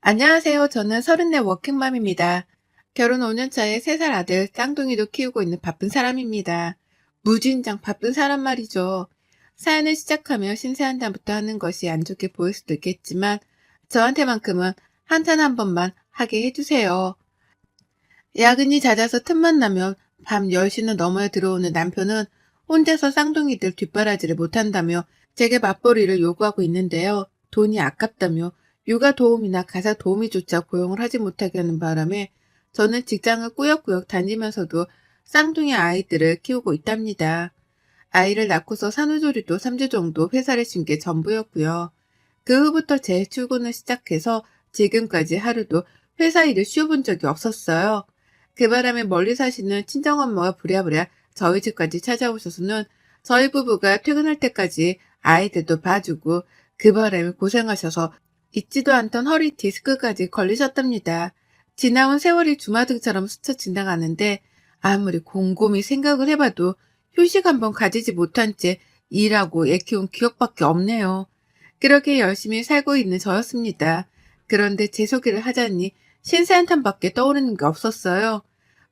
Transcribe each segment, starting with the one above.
안녕하세요. 저는 34 워킹맘입니다. 결혼 5년 차에 3살 아들 쌍둥이도 키우고 있는 바쁜 사람입니다. 무진장 바쁜 사람 말이죠. 사연을 시작하며 신세한탄부터 하는 것이 안 좋게 보일 수도 있겠지만 저한테만큼은 한탄 한 번만 하게 해주세요. 야근이 잦아서 틈만 나면 밤 10시는 넘어야 들어오는 남편은 혼자서 쌍둥이들 뒷바라지를 못한다며 제게 맞벌이를 요구하고 있는데요. 돈이 아깝다며 육아 도우미나 가사 도우미조차 고용을 하지 못하게 하는 바람에 저는 직장을 꾸역꾸역 다니면서도 쌍둥이 아이들을 키우고 있답니다. 아이를 낳고서 산후조리도 3주 정도 회사를 쉰 게 전부였고요. 그 후부터 재출근을 시작해서 지금까지 하루도 회사 일을 쉬어본 적이 없었어요. 그 바람에 멀리 사시는 친정엄마가 부랴부랴 저희 집까지 찾아오셔서는 저희 부부가 퇴근할 때까지 아이들도 봐주고 그 바람에 고생하셔서 잊지도 않던 허리 디스크까지 걸리셨답니다. 지나온 세월이 주마등처럼 스쳐 지나가는데 아무리 곰곰이 생각을 해봐도 휴식 한번 가지지 못한 채 일하고 애 키운 기억밖에 없네요. 그렇게 열심히 살고 있는 저였습니다. 그런데 제 소개를 하자니 신세한탄밖에 떠오르는 게 없었어요.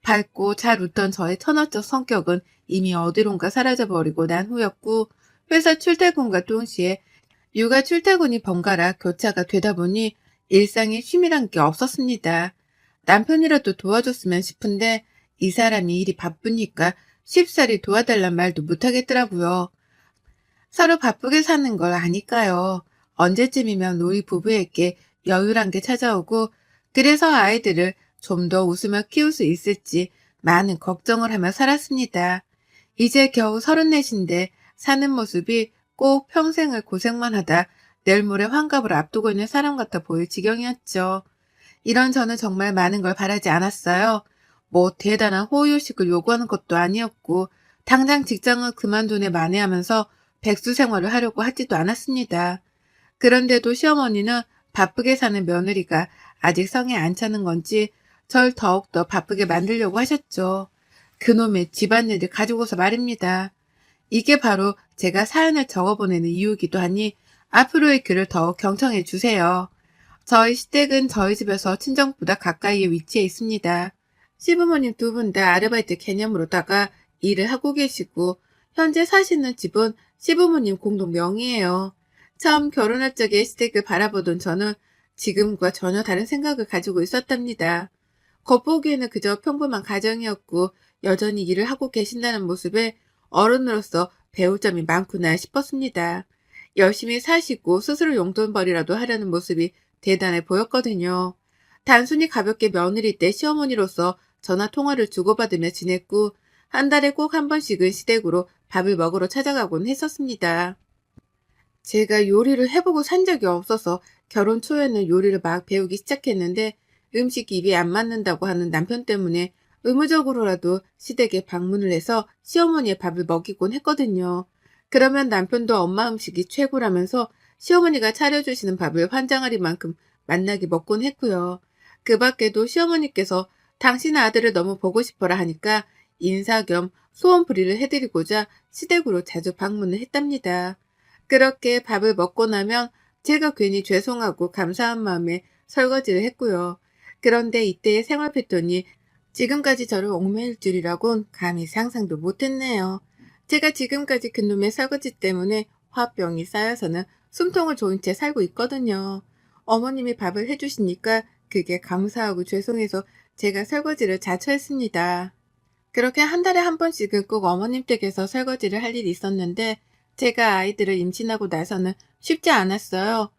밝고 잘 웃던 저의 천하적 성격은 이미 어디론가 사라져버리고 난 후였고 회사 출퇴근과 동시에 육아 출퇴근이 번갈아 교차가 되다 보니 일상에 쉼이란 게 없었습니다. 남편이라도 도와줬으면 싶은데 이 사람이 일이 바쁘니까 쉽사리 도와달란 말도 못하겠더라고요. 서로 바쁘게 사는 걸 아니까요. 언제쯤이면 우리 부부에게 여유란 게 찾아오고 그래서 아이들을 좀 더 웃으며 키울 수 있을지 많은 걱정을 하며 살았습니다. 이제 겨우 34인데 사는 모습이 꼭 평생을 고생만 하다 내일 모레 환갑을 앞두고 있는 사람 같아 보일 지경이었죠. 이런 저는 정말 많은 걸 바라지 않았어요. 뭐 대단한 호의호식을 요구하는 것도 아니었고 당장 직장을 그만두네 만회하면서 백수 생활을 하려고 하지도 않았습니다. 그런데도 시어머니는 바쁘게 사는 며느리가 아직 성에 안 차는 건지 절 더욱더 바쁘게 만들려고 하셨죠. 그놈의 집안일을 가지고서 말입니다. 이게 바로 제가 사연을 적어보내는 이유이기도 하니 앞으로의 글을 더욱 경청해 주세요. 저희 시댁은 저희 집에서 친정보다 가까이에 위치해 있습니다. 시부모님 두 분 다 아르바이트 개념으로다가 일을 하고 계시고 현재 사시는 집은 시부모님 공동 명의예요. 처음 결혼할 적에 시댁을 바라보던 저는 지금과 전혀 다른 생각을 가지고 있었답니다. 겉보기에는 그저 평범한 가정이었고 여전히 일을 하고 계신다는 모습에 어른으로서 배울 점이 많구나 싶었습니다. 열심히 사시고 스스로 용돈벌이라도 하려는 모습이 대단해 보였거든요. 단순히 가볍게 며느리 때 시어머니로서 전화 통화를 주고받으며 지냈고 한 달에 꼭 한 번씩은 시댁으로 밥을 먹으러 찾아가곤 했었습니다. 제가 요리를 해보고 산 적이 없어서 결혼 초에는 요리를 막 배우기 시작했는데 음식 입이 안 맞는다고 하는 남편 때문에 의무적으로라도 시댁에 방문을 해서 시어머니의 밥을 먹이곤 했거든요. 그러면 남편도 엄마 음식이 최고라면서 시어머니가 차려주시는 밥을 환장하리만큼 맛나게 먹곤 했고요. 그 밖에도 시어머니께서 당신 아들을 너무 보고 싶어라 하니까 인사 겸 소원부리를 해드리고자 시댁으로 자주 방문을 했답니다. 그렇게 밥을 먹고 나면 제가 괜히 죄송하고 감사한 마음에 설거지를 했고요. 그런데 이때의 생활 패턴이 지금까지 저를 옥매일 줄이라곤 감히 상상도 못했네요. 제가 지금까지 그놈의 설거지 때문에 화병이 쌓여서는 숨통을 조인 채 살고 있거든요. 어머님이 밥을 해주시니까 그게 감사하고 죄송해서 제가 설거지를 자처 했습니다. 그렇게 한 달에 한 번씩은 꼭 어머님 댁에서 설거지를 할 일이 있었는데 제가 아이들을 임신하고 나서는 쉽지 않았어요.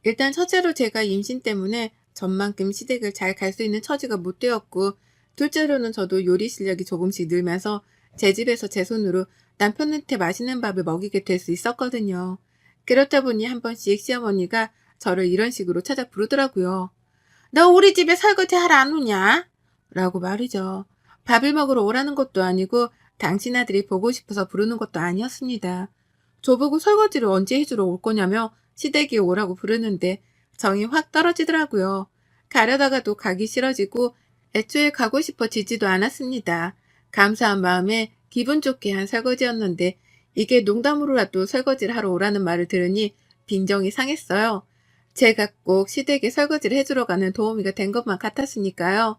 일단 첫째로 제가 임신 때문에 전만큼 시댁을 잘 갈 수 있는 처지가 못 되었고 둘째로는 저도 요리 실력이 조금씩 늘면서 제 집에서 제 손으로 남편한테 맛있는 밥을 먹이게 될 수 있었거든요. 그렇다 보니 한 번씩 시어머니가 저를 이런 식으로 찾아 부르더라고요. 너 우리 집에 설거지 하러 안 오냐? 라고 말이죠. 밥을 먹으러 오라는 것도 아니고 당신 아들이 보고 싶어서 부르는 것도 아니었습니다. 저보고 설거지를 언제 해주러 올 거냐며 시댁에 오라고 부르는데 정이 확 떨어지더라고요. 가려다가도 가기 싫어지고 애초에 가고 싶어지지도 않았습니다. 감사한 마음에 기분 좋게 한 설거지였는데 이게 농담으로라도 설거지를 하러 오라는 말을 들으니 빈정이 상했어요. 제가 꼭 시댁에 설거지를 해주러 가는 도우미가 된 것만 같았으니까요.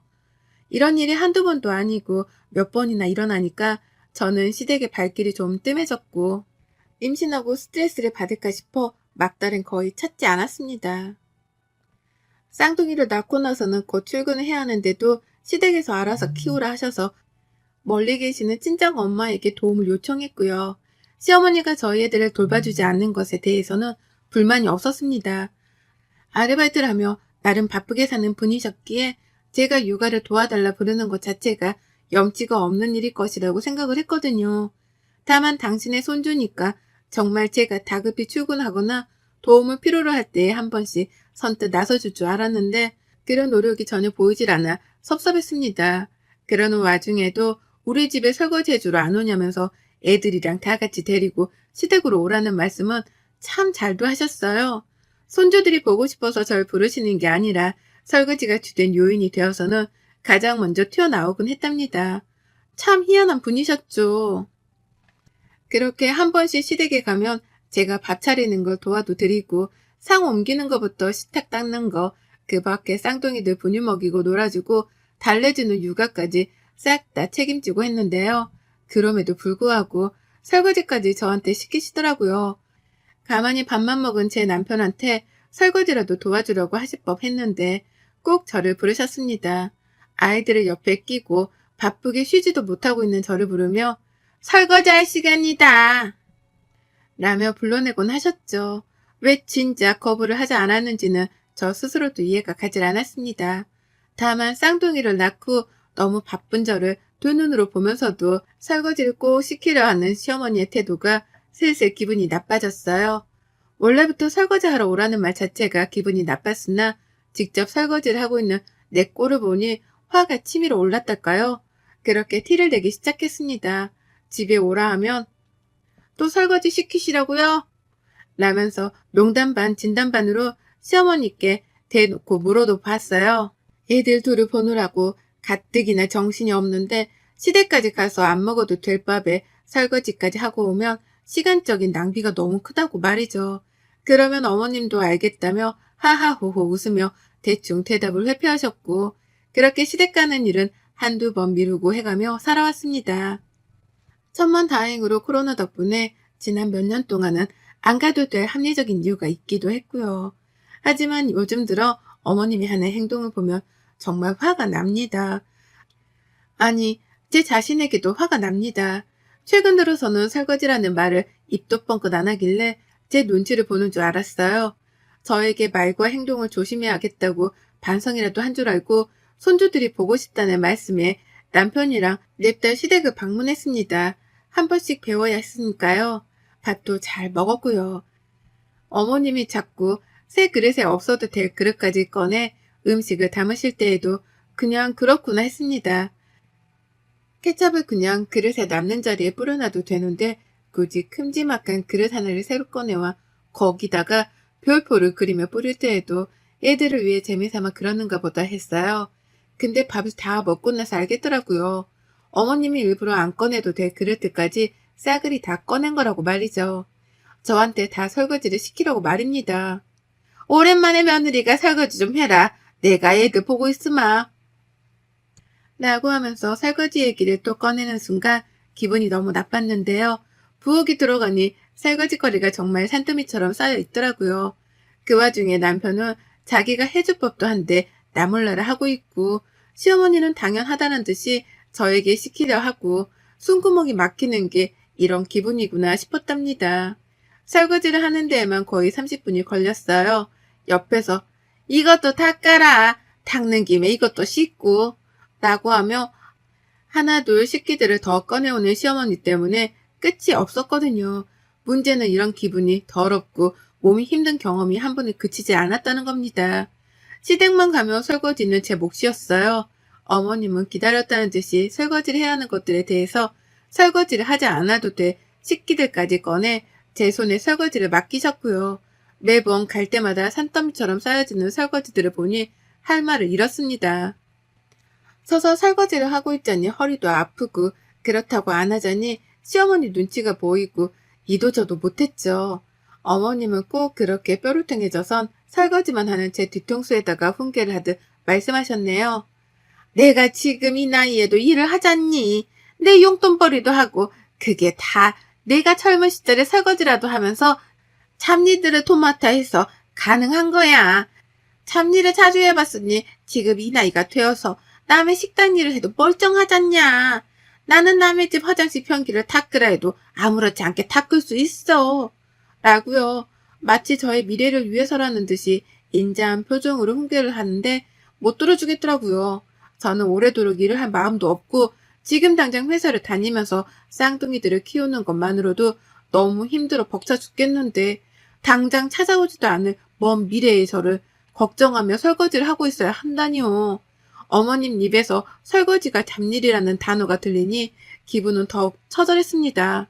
이런 일이 한두 번도 아니고 몇 번이나 일어나니까 저는 시댁의 발길이 좀 뜸해졌고 임신하고 스트레스를 받을까 싶어 막달은 거의 찾지 않았습니다. 쌍둥이를 낳고 나서는 곧 출근을 해야 하는데도 시댁에서 알아서 키우라 하셔서 멀리 계시는 친정 엄마에게 도움을 요청했고요. 시어머니가 저희 애들을 돌봐주지 않는 것에 대해서는 불만이 없었습니다. 아르바이트를 하며 나름 바쁘게 사는 분이셨기에 제가 육아를 도와달라 부르는 것 자체가 염치가 없는 일일 것이라고 생각을 했거든요. 다만 당신의 손주니까 정말 제가 다급히 출근하거나 도움을 필요로 할 때에 한 번씩 선뜻 나서줄 줄 알았는데 그런 노력이 전혀 보이질 않아 섭섭했습니다. 그러는 와중에도 우리 집에 설거지 해주러 안 오냐면서 애들이랑 다 같이 데리고 시댁으로 오라는 말씀은 참 잘도 하셨어요. 손주들이 보고 싶어서 절 부르시는 게 아니라 설거지가 주된 요인이 되어서는 가장 먼저 튀어나오곤 했답니다. 참 희한한 분이셨죠. 그렇게 한 번씩 시댁에 가면 제가 밥 차리는 걸 도와도 드리고 상 옮기는 것부터 식탁 닦는 거, 그 밖에 쌍둥이들 분유 먹이고 놀아주고 달래주는 육아까지 싹 다 책임지고 했는데요. 그럼에도 불구하고 설거지까지 저한테 시키시더라고요. 가만히 밥만 먹은 제 남편한테 설거지라도 도와주려고 하실 법 했는데 꼭 저를 부르셨습니다. 아이들을 옆에 끼고 바쁘게 쉬지도 못하고 있는 저를 부르며 설거지할 시간이다 라며 불러내곤 하셨죠. 왜 진작 거부를 하지 않았는지는 저 스스로도 이해가 가질 않았습니다. 다만 쌍둥이를 낳고 너무 바쁜 저를 두 눈으로 보면서도 설거지를 꼭 시키려 하는 시어머니의 태도가 슬슬 기분이 나빠졌어요. 원래부터 설거지하러 오라는 말 자체가 기분이 나빴으나 직접 설거지를 하고 있는 내 꼴을 보니 화가 치밀어 올랐달까요? 그렇게 티를 내기 시작했습니다. 집에 오라 하면 또 설거지 시키시라고요? 라면서 농담 반 진담 반으로 시어머니께 대놓고 물어도 봤어요. 애들 둘을 보느라고 가뜩이나 정신이 없는데 시댁까지 가서 안 먹어도 될 밥에 설거지까지 하고 오면 시간적인 낭비가 너무 크다고 말이죠. 그러면 어머님도 알겠다며 하하호호 웃으며 대충 대답을 회피하셨고 그렇게 시댁 가는 일은 한두 번 미루고 해가며 살아왔습니다. 천만다행으로 코로나 덕분에 지난 몇 년 동안은 안 가도 될 합리적인 이유가 있기도 했고요. 하지만 요즘 들어 어머님이 하는 행동을 보면 정말 화가 납니다. 아니, 제 자신에게도 화가 납니다. 최근 들어서는 설거지라는 말을 입도 뻥끗 안 하길래 제 눈치를 보는 줄 알았어요. 저에게 말과 행동을 조심해야겠다고 반성이라도 한 줄 알고 손주들이 보고 싶다는 말씀에 남편이랑 냅달 시댁을 방문했습니다. 한 번씩 배워야 했으니까요. 밥도 잘 먹었고요. 어머님이 자꾸 새 그릇에 없어도 될 그릇까지 꺼내 음식을 담으실 때에도 그냥 그렇구나 했습니다. 케첩을 그냥 그릇에 남는 자리에 뿌려놔도 되는데 굳이 큼지막한 그릇 하나를 새로 꺼내와 거기다가 별표를 그리며 뿌릴 때에도 애들을 위해 재미삼아 그러는가 보다 했어요. 근데 밥을 다 먹고 나서 알겠더라고요. 어머님이 일부러 안 꺼내도 될 그릇들까지 싸그리 다 꺼낸 거라고 말이죠. 저한테 다 설거지를 시키라고 말입니다. 오랜만에 며느리가 설거지 좀 해라. 내가 애들 보고 있으마. 라고 하면서 설거지 얘기를 또 꺼내는 순간 기분이 너무 나빴는데요. 부엌이 들어가니 설거지거리가 정말 산더미처럼 쌓여 있더라고요. 그 와중에 남편은 자기가 해줄 법도 한데 나 몰라라 하고 있고 시어머니는 당연하다는 듯이 저에게 시키려 하고 숨구멍이 막히는 게 이런 기분이구나 싶었답니다. 설거지를 하는 데에만 거의 30분이 걸렸어요. 옆에서 이것도 닦아라. 닦는 김에 이것도 씻고 라고 하며 하나둘 식기들을 더 꺼내오는 시어머니 때문에 끝이 없었거든요. 문제는 이런 기분이 더럽고 몸이 힘든 경험이 한 번에 그치지 않았다는 겁니다. 시댁만 가면 설거지는 제 몫이었어요. 어머님은 기다렸다는 듯이 설거지를 해야 하는 것들에 대해서 설거지를 하지 않아도 돼 식기들까지 꺼내 제 손에 설거지를 맡기셨고요. 매번 갈 때마다 산더미처럼 쌓여지는 설거지들을 보니 할 말을 잃었습니다. 서서 설거지를 하고 있자니 허리도 아프고 그렇다고 안 하자니 시어머니 눈치가 보이고 이도저도 못했죠. 어머님은 꼭 그렇게 뾰루퉁해져선 설거지만 하는 제 뒤통수에다가 훈계를 하듯 말씀하셨네요. 내가 지금 이 나이에도 일을 하잖니. 내 용돈벌이도 하고 그게 다 내가 젊은 시절에 설거지라도 하면서 잡일들을 도맡아 해서 가능한 거야. 잡일을 자주 해봤으니 지금 이 나이가 되어서 남의 식당 일을 해도 멀쩡하잖냐. 나는 남의 집 화장실 변기를 닦으라 해도 아무렇지 않게 닦을 수 있어. 라고요. 마치 저의 미래를 위해서라는 듯이 인자한 표정으로 훈계를 하는데 못 들어주겠더라고요. 저는 오래도록 일을 할 마음도 없고 지금 당장 회사를 다니면서 쌍둥이들을 키우는 것만으로도 너무 힘들어 벅차 죽겠는데 당장 찾아오지도 않을 먼 미래의 저를 걱정하며 설거지를 하고 있어야 한다니요. 어머님 입에서 설거지가 잡일이라는 단어가 들리니 기분은 더욱 처절했습니다.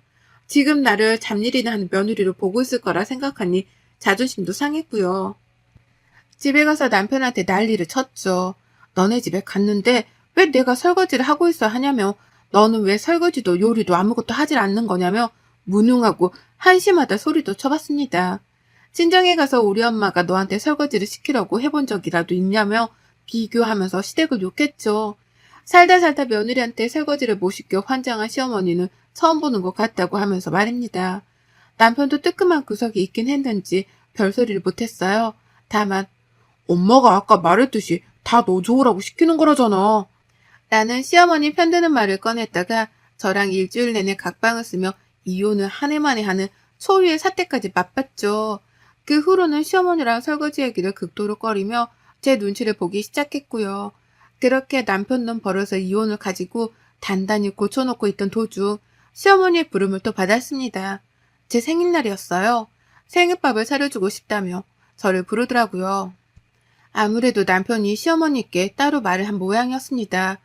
지금 나를 잡일이나 하는 며느리로 보고 있을 거라 생각하니 자존심도 상했고요. 집에 가서 남편한테 난리를 쳤죠. 너네 집에 갔는데 왜 내가 설거지를 하고 있어 하냐며 너는 왜 설거지도 요리도 아무것도 하질 않는 거냐며 무능하고 한심하다 소리도 쳐봤습니다. 친정에 가서 우리 엄마가 너한테 설거지를 시키라고 해본 적이라도 있냐며 비교하면서 시댁을 욕했죠. 살다 살다 며느리한테 설거지를 못 시켜 환장한 시어머니는 처음 보는 것 같다고 하면서 말입니다. 남편도 뜨끔한 구석이 있긴 했는지 별소리를 못했어요. 다만 엄마가 아까 말했듯이 다 너 좋으라고 시키는 거라잖아. 나는 시어머니 편드는 말을 꺼냈다가 저랑 일주일 내내 각방을 쓰며 이혼을 한 해 만에 하는 초유의 사태까지 맛봤죠. 그 후로는 시어머니랑 설거지 얘기를 극도로 꺼리며 제 눈치를 보기 시작했고요. 그렇게 남편 놈 버려서 이혼을 가지고 단단히 고쳐놓고 있던 도중 시어머니의 부름을 또 받았습니다. 제 생일날이었어요. 생일밥을 차려주고 싶다며 저를 부르더라고요. 아무래도 남편이 시어머니께 따로 말을 한 모양이었습니다.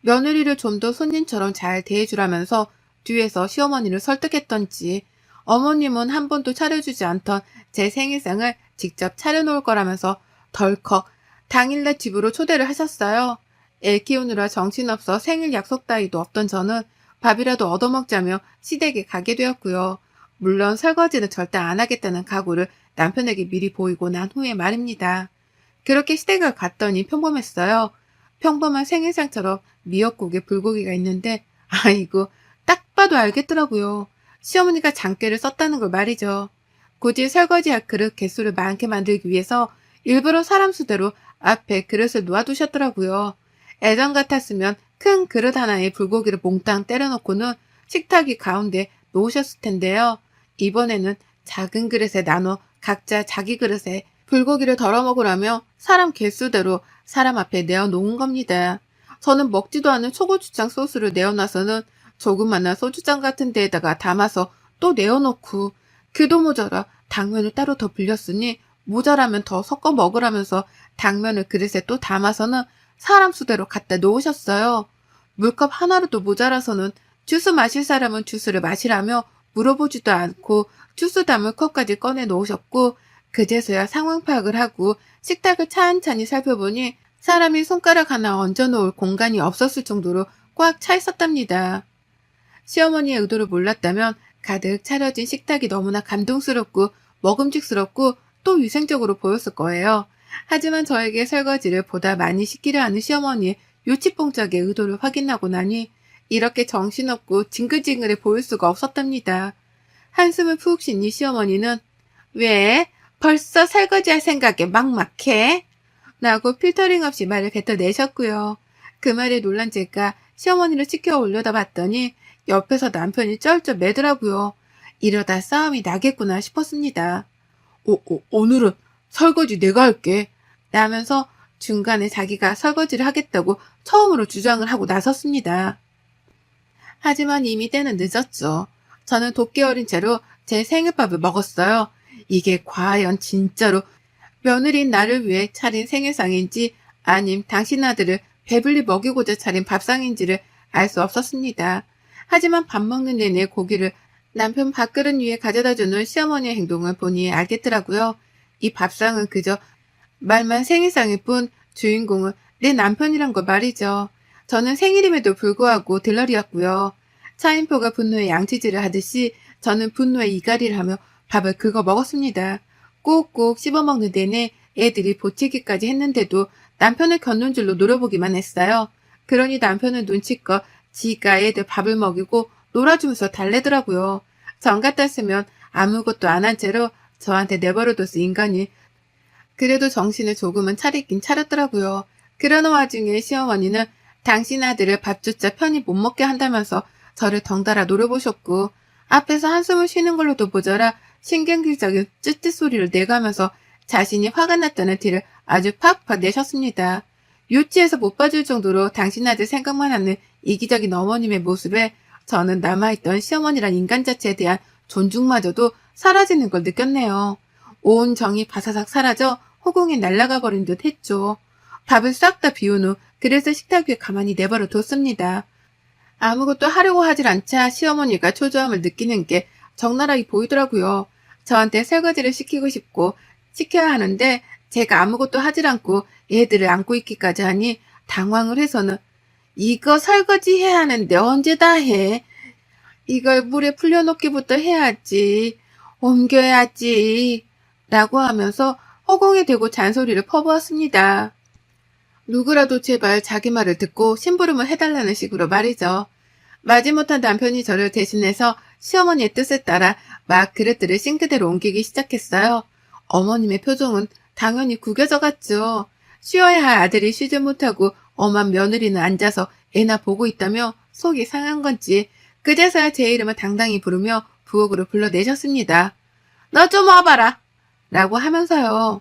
며느리를 좀 더 손님처럼 잘 대해주라면서 뒤에서 시어머니를 설득했던지 어머님은 한 번도 차려주지 않던 제 생일상을 직접 차려놓을 거라면서 덜컥 당일날 집으로 초대를 하셨어요. 애 키우느라 정신없어 생일 약속 따위도 없던 저는 밥이라도 얻어먹자며 시댁에 가게 되었고요. 물론 설거지는 절대 안 하겠다는 각오를 남편에게 미리 보이고 난 후에 말입니다. 그렇게 시댁을 갔더니 평범했어요. 평범한 생일상처럼 미역국에 불고기가 있는데 아이고 딱 봐도 알겠더라고요. 시어머니가 장깨를 썼다는 걸 말이죠. 굳이 설거지할 그릇 개수를 많게 만들기 위해서 일부러 사람 수대로 앞에 그릇을 놓아두셨더라고요. 예전 같았으면 큰 그릇 하나에 불고기를 몽땅 때려놓고는 식탁이 가운데 놓으셨을 텐데요. 이번에는 작은 그릇에 나눠 각자 자기 그릇에 불고기를 덜어 먹으라며 사람 개수대로 사람 앞에 내어놓은 겁니다. 저는 먹지도 않은 초고추장 소스를 내어놔서는 조그마한 소주잔 같은 데에다가 담아서 또 내어놓고 그도 모자라 당면을 따로 더 빌렸으니 모자라면 더 섞어 먹으라면서 당면을 그릇에 또 담아서는 사람 수대로 갖다 놓으셨어요. 물컵 하나로도 모자라서는 주스 마실 사람은 주스를 마시라며 물어보지도 않고 주스 담을 컵까지 꺼내 놓으셨고 그제서야 상황 파악을 하고 식탁을 찬찬히 살펴보니 사람이 손가락 하나 얹어놓을 공간이 없었을 정도로 꽉 차 있었답니다. 시어머니의 의도를 몰랐다면 가득 차려진 식탁이 너무나 감동스럽고 먹음직스럽고 또 위생적으로 보였을 거예요. 하지만 저에게 설거지를 보다 많이 시키려 하는 시어머니의 요치뽕짝의 의도를 확인하고 나니 이렇게 정신없고 징글징글해 보일 수가 없었답니다. 한숨을 푹 쉬니 시어머니는 왜 벌써 설거지할 생각에 막막해? 라고 필터링 없이 말을 뱉어내셨고요. 그 말에 놀란 제가 시어머니를 치켜 올려다봤더니 옆에서 남편이 쩔쩔 매더라고요. 이러다 싸움이 나겠구나 싶었습니다. 오늘은 설거지 내가 할게. 라면서 중간에 자기가 설거지를 하겠다고 처음으로 주장을 하고 나섰습니다. 하지만 이미 때는 늦었죠. 저는 도끼 어린 채로 제 생일밥을 먹었어요. 이게 과연 진짜로 며느리인 나를 위해 차린 생일상인지 아님 당신 아들을 배불리 먹이고자 차린 밥상인지를 알 수 없었습니다. 하지만 밥 먹는 내내 고기를 남편 밥그릇 위에 가져다주는 시어머니의 행동을 보니 알겠더라고요. 이 밥상은 그저 말만 생일상일 뿐 주인공은 내 남편이란 거 말이죠. 저는 생일임에도 불구하고 들러리였고요. 차인표가 분노의 양치질을 하듯이 저는 분노의 이갈이를 하며 밥을 긁어 먹었습니다. 꼭꼭 씹어먹는 내내 애들이 보채기까지 했는데도 남편을 곁눈 질로 노려보기만 했어요. 그러니 남편은 눈치껏 지가 애들 밥을 먹이고 놀아주면서 달래더라고요. 전 같았으면 아무것도 안 한 채로 저한테 내버려뒀을 인간이 그래도 정신을 조금은 차리긴 차렸더라고요. 그러는 와중에 시어머니는 당신 아들을 밥조차 편히 못 먹게 한다면서 저를 덩달아 노려보셨고 앞에서 한숨을 쉬는 걸로도 모자라 신경질적인 쯧쯧 소리를 내가면서 자신이 화가 났다는 티를 아주 팍팍 내셨습니다. 유치해서 못 봐줄 정도로 당신 아들 생각만 하는 이기적인 어머님의 모습에 저는 남아있던 시어머니란 인간 자체에 대한 존중마저도 사라지는 걸 느꼈네요. 온 정이 바사삭 사라져 허공에 날아가 버린 듯 했죠. 밥을 싹 다 비운 후 그래서 식탁 위에 가만히 내버려 뒀습니다. 아무것도 하려고 하질 않자 시어머니가 초조함을 느끼는 게 적나라하게 보이더라고요. 저한테 설거지를 시키고 싶고 시켜야 하는데 제가 아무것도 하질 않고 애들을 안고 있기까지 하니 당황을 해서는 이거 설거지 해야 하는데 언제 다 해? 이걸 물에 불려놓기부터 해야지. 옮겨야지. 라고 하면서 허공에 대고 잔소리를 퍼부었습니다. 누구라도 제발 자기 말을 듣고 심부름을 해달라는 식으로 말이죠. 마지못한 남편이 저를 대신해서 시어머니의 뜻에 따라 막 그릇들을 싱크대로 옮기기 시작했어요. 어머님의 표정은 당연히 구겨져 갔죠. 쉬어야 할 아들이 쉬지 못하고 엄한 며느리는 앉아서 애나 보고 있다며 속이 상한 건지 그제서야 제 이름을 당당히 부르며 부엌으로 불러내셨습니다. 너 좀 와봐라! 라고 하면서요.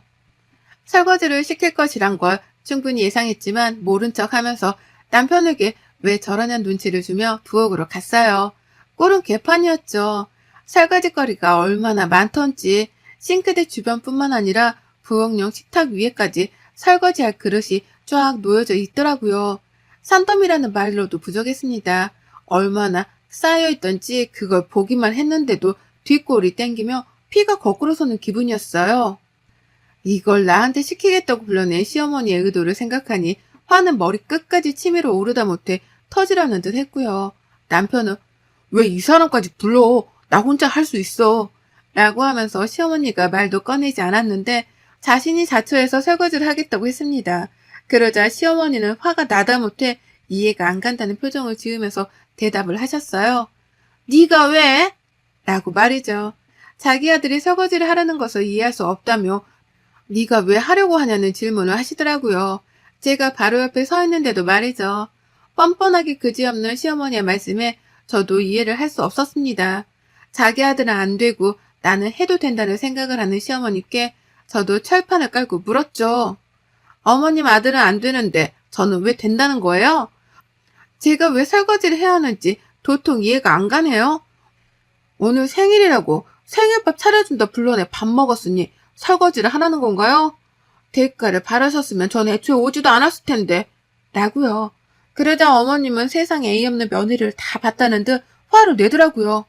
설거지를 시킬 것이란 걸 충분히 예상했지만 모른 척 하면서 남편에게 왜 저러냐는 눈치를 주며 부엌으로 갔어요. 꼴은 개판이었죠. 설거지거리가 얼마나 많던지 싱크대 주변뿐만 아니라 부엌용 식탁 위에까지 설거지할 그릇이 쫙 놓여져 있더라고요. 산더미라는 말로도 부족했습니다. 얼마나 쌓여있던지 그걸 보기만 했는데도 뒷골이 땡기며 피가 거꾸로 서는 기분이었어요. 이걸 나한테 시키겠다고 불러낸 시어머니의 의도를 생각하니 화는 머리 끝까지 치밀어 오르다 못해 터지라는 듯 했고요. 남편은 왜 이 사람까지 불러? 나 혼자 할 수 있어. 라고 하면서 시어머니가 말도 꺼내지 않았는데 자신이 자초해서 설거지를 하겠다고 했습니다. 그러자 시어머니는 화가 나다 못해 이해가 안 간다는 표정을 지으면서 대답을 하셨어요. 네가 왜? 라고 말이죠. 자기 아들이 설거지를 하라는 것을 이해할 수 없다며 네가 왜 하려고 하냐는 질문을 하시더라고요. 제가 바로 옆에 서 있는데도 말이죠. 뻔뻔하게 그지없는 시어머니의 말씀에 저도 이해를 할 수 없었습니다. 자기 아들은 안 되고 나는 해도 된다는 생각을 하는 시어머니께 저도 철판을 깔고 물었죠. 어머님 아들은 안 되는데 저는 왜 된다는 거예요? 제가 왜 설거지를 해야 하는지 도통 이해가 안 가네요. 오늘 생일이라고 생일밥 차려준다 불러내 밥 먹었으니 설거지를 하라는 건가요? 대가를 바라셨으면 전 애초에 오지도 않았을 텐데. 라고요. 그러자 어머님은 세상에 예의 없는 며느리를 다 봤다는 듯 화를 내더라고요.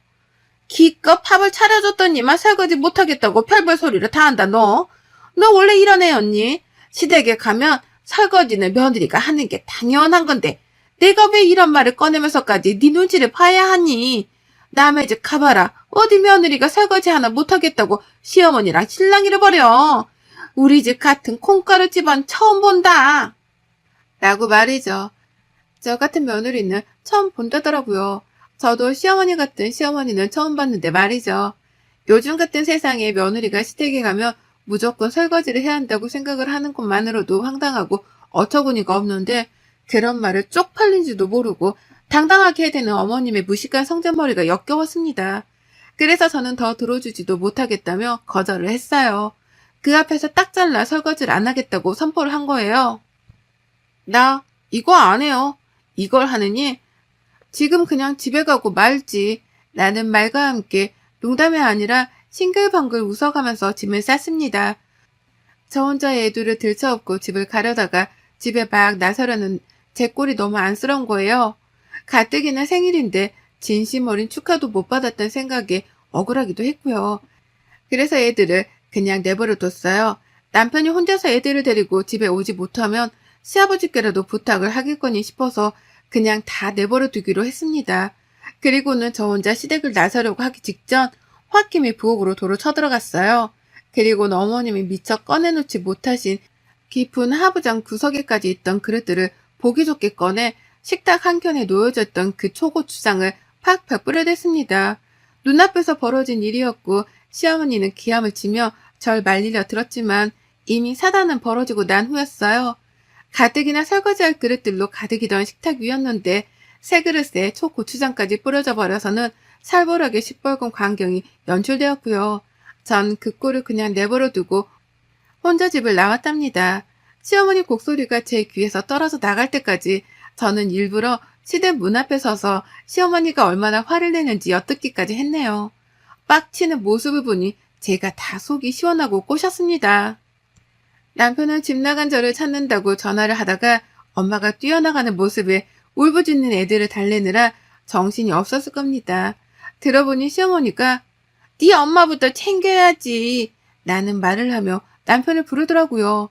기껏 밥을 차려줬더니만 설거지 못하겠다고 별별 소리를 다 한다 너. 너 원래 이런 애였니? 시댁에 가면 설거지는 며느리가 하는 게 당연한 건데 내가 왜 이런 말을 꺼내면서까지 네 눈치를 봐야 하니? 남의 집 가봐라. 어디 며느리가 설거지 하나 못하겠다고 시어머니랑 신랑이를 벌여. 우리 집 같은 콩가루 집안 처음 본다. 라고 말이죠. 저 같은 며느리는 처음 본다더라고요. 저도 시어머니 같은 시어머니는 처음 봤는데 말이죠. 요즘 같은 세상에 며느리가 시댁에 가면 무조건 설거지를 해야 한다고 생각을 하는 것만으로도 황당하고 어처구니가 없는데 그런 말을 쪽팔린지도 모르고 당당하게 해대는 어머님의 무식한 성전머리가 역겨웠습니다. 그래서 저는 더 들어주지도 못하겠다며 거절을 했어요. 그 앞에서 딱 잘라 설거지를 안 하겠다고 선포를 한 거예요. 나 이거 안 해요. 이걸 하느니 지금 그냥 집에 가고 말지. 라는 말과 함께 농담이 아니라 싱글벙글 웃어가면서 짐을 쌌습니다. 저 혼자 애들을 들쳐업고 집을 가려다가 집에 막 나서려는 제 꼴이 너무 안쓰러운 거예요. 가뜩이나 생일인데 진심 어린 축하도 못 받았다는 생각에 억울하기도 했고요. 그래서 애들을 그냥 내버려 뒀어요. 남편이 혼자서 애들을 데리고 집에 오지 못하면 시아버지께라도 부탁을 하겠거니 싶어서 그냥 다 내버려 두기로 했습니다. 그리고는 저 혼자 시댁을 나서려고 하기 직전 홧김에 부엌으로 도로 쳐들어갔어요. 그리고는 어머님이 미처 꺼내놓지 못하신 깊은 하부장 구석에까지 있던 그릇들을 보기 좋게 꺼내 식탁 한켠에 놓여져 있던 그 초고추장을 팍팍 뿌려댔습니다. 눈앞에서 벌어진 일이었고 시어머니는 기함을 치며 절 말리려 들었지만 이미 사단은 벌어지고 난 후였어요. 가뜩이나 설거지할 그릇들로 가득이던 식탁 위였는데 새 그릇에 초고추장까지 뿌려져 버려서는 살벌하게 시뻘건 광경이 연출되었고요. 전 그 꼴을 그냥 내버려 두고 혼자 집을 나왔답니다. 시어머니 곡소리가 제 귀에서 떨어져 나갈 때까지 저는 일부러 시댁 문 앞에 서서 시어머니가 얼마나 화를 내는지 엿듣기까지 했네요. 빡치는 모습을 보니 제가 다 속이 시원하고 꼬셨습니다. 남편은 집 나간 저를 찾는다고 전화를 하다가 엄마가 뛰어나가는 모습에 울부짖는 애들을 달래느라 정신이 없었을 겁니다. 들어보니 시어머니가 네 엄마부터 챙겨야지 라는 말을 하며 남편을 부르더라고요.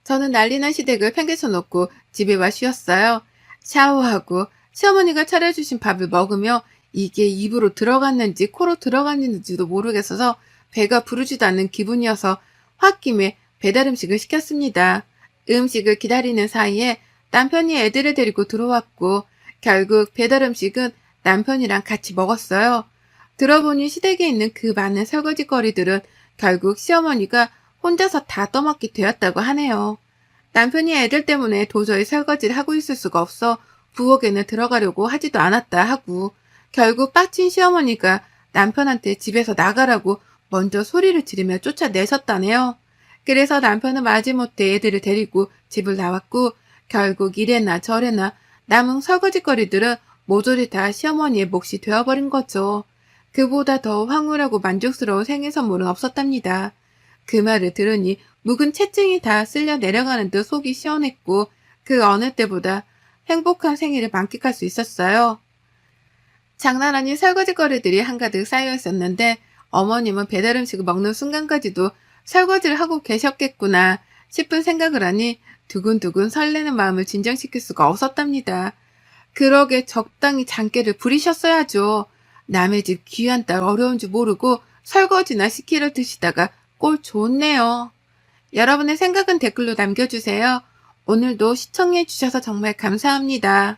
저는 난리난 시댁을 팽개쳐 놓고 집에 와 쉬었어요. 샤워하고 시어머니가 차려주신 밥을 먹으며 이게 입으로 들어갔는지 코로 들어갔는지도 모르겠어서 배가 부르지도 않는 기분이어서 홧김에 배달 음식을 시켰습니다. 음식을 기다리는 사이에 남편이 애들을 데리고 들어왔고 결국 배달 음식은 남편이랑 같이 먹었어요. 들어보니 시댁에 있는 그 많은 설거지거리들은 결국 시어머니가 혼자서 다 떠맡게 되었다고 하네요. 남편이 애들 때문에 도저히 설거지를 하고 있을 수가 없어 부엌에는 들어가려고 하지도 않았다 하고 결국 빡친 시어머니가 남편한테 집에서 나가라고 먼저 소리를 지르며 쫓아내셨다네요. 그래서 남편은 마지못해 애들을 데리고 집을 나왔고 결국 이래나 저래나 남은 설거지거리들은 모조리 다 시어머니의 몫이 되어버린 거죠. 그보다 더 황홀하고 만족스러운 생일 선물은 없었답니다. 그 말을 들으니 묵은 채증이 다 쓸려 내려가는 듯 속이 시원했고 그 어느 때보다 행복한 생일을 만끽할 수 있었어요. 장난 아닌 설거지거리들이 한가득 쌓여 있었는데 어머님은 배달 음식을 먹는 순간까지도 설거지를 하고 계셨겠구나 싶은 생각을 하니 두근두근 설레는 마음을 진정시킬 수가 없었답니다. 그러게 적당히 장깨를 부리셨어야죠. 남의 집 귀한 딸 어려운 줄 모르고 설거지나 시키려 드시다가 꼴 좋네요. 여러분의 생각은 댓글로 남겨주세요. 오늘도 시청해주셔서 정말 감사합니다.